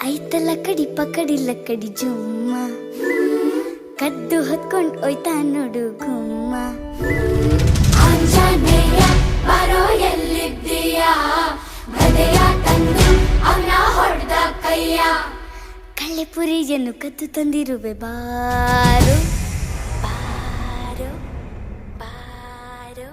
ಐತಲ್ಲ ಕಡಿ ಪಕಡಿಲ್ಲ ಕಡಿ ಜುಮ್ಮ ಕದ್ದು ಹೊತ್ಕೊಂಡ್ ಹೋಯ್ತಾ ನೋಡು ಗುಮ್ಮ. ಆಂಜನೇಯ ಬರೋ ಎಲ್ಲಿದ್ದೀಯ, ಗದೆಯ ತಂದು ಅವನ ಹೊಡೆದ ಕೈಯ. ಕಳ್ಳೆಪುರಿಯನ್ನು ಕದ್ದು ತಂದಿರುವೆ ಬಾರೋ ಬಾರೋ ಬಾರೋ.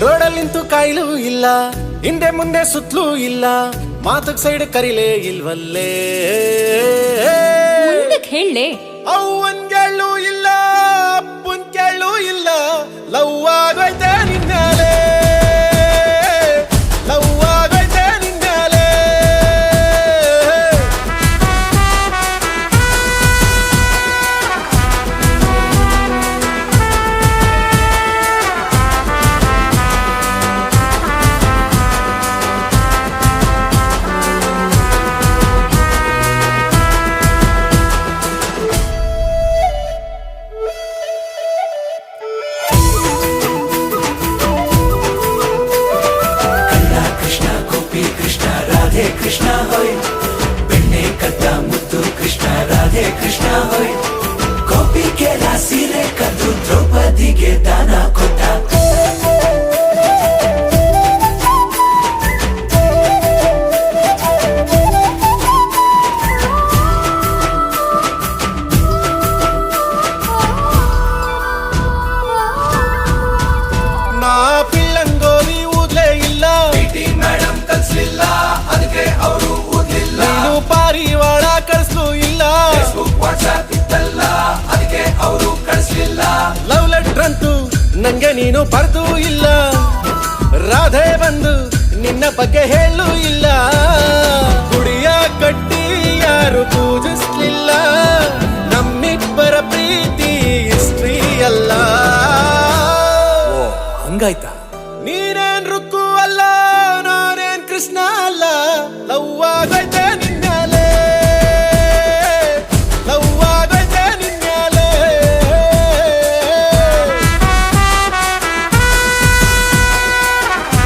ರೋಡಲ್ಲಿಂತೂ ಕಾಯಿಲು ಇಲ್ಲ, ಹಿಂದೆ ಮುಂದೆ ಸುತ್ತಲೂ ಇಲ್ಲ, ಮಾತಕ್ ಸೈಡ್ ಕರಿಲೇ ಇಲ್ವಲ್ಲೇ. ಹೇಳೇ ಅವ್ವನ್ ಕೇಳು ಇಲ್ಲ, ಅಪ್ಪನ್ ಕೇಳು ಇಲ್ಲ, ಲವ್ ಆಗೋಯ್ತೆ ನಿನ್ನಾಲೆ, ಲವ್ ಆಗೋಯ್ತೆ ನಿನ್ನಾಲೆ. ರಾಧೆ ಕೃಷ್ಣ ಹೋಯ್, ಬೆಣ್ಣೆ ಕದ್ದ ಮುದ್ದು ಕೃಷ್ಣ ರಾಧೆ ಕೃಷ್ಣ ಹೋಯ್. ಗೋಪಿಗೆಲ್ಲ ಸೀರೆ ಕದ್ದು ದ್ರೌಪದಿಗೆ ದಾನ ಕೊಟ್ಟ. ನಾ ಪಿಳ್ಳಂಗೋರಿ ಊದ್ಲೇ ಇಲ್ಲ, ಮೇಡಮ್ ಕಲ್ಸ್ಲಿಲ್ಲ, ಅದಕ್ಕೆ ಅವರು ಓದ್ಲಿಲ್ಲ. ನೀನು ಪಾರಿವಾಳ ಕಳಿಸ್ಲೂ ಇಲ್ಲ, ವಾಟ್ಸ್ಆಪ್ ಇತ್ತಲ್ಲ, ಅದಕ್ಕೆ ಅವರು ಕಳಿಸ್ಲಿಲ್ಲ. ಲವ್ ಲೆಟರ್ ಅಂತೂ ನಂಗೆ ನೀನು ಬರ್ದೂ ಇಲ್ಲ, ರಾಧೆ ಬಂದು ನಿನ್ನ ಬಗ್ಗೆ ಹೇಳೂ ಇಲ್ಲ. ಗುಡಿಯ ಕಟ್ಟಿ ಯಾರು ಪೂಜಿಸ್ಲಿಲ್ಲ, ನಮ್ಮಿಬ್ಬರ ಪ್ರೀತಿ ಹಿಸ್ಟ್ರಿ ಅಲ್ಲ. ಹಂಗಾಯ್ತಾ? ನೀನೇನ್ ರುಕ್ಕು ಅಲ್ಲ, ನಾನೇನ್ ಕೃಷ್ಣ ಅಲ್ಲ, ಲವ್ ಆಗೋಯ್ತು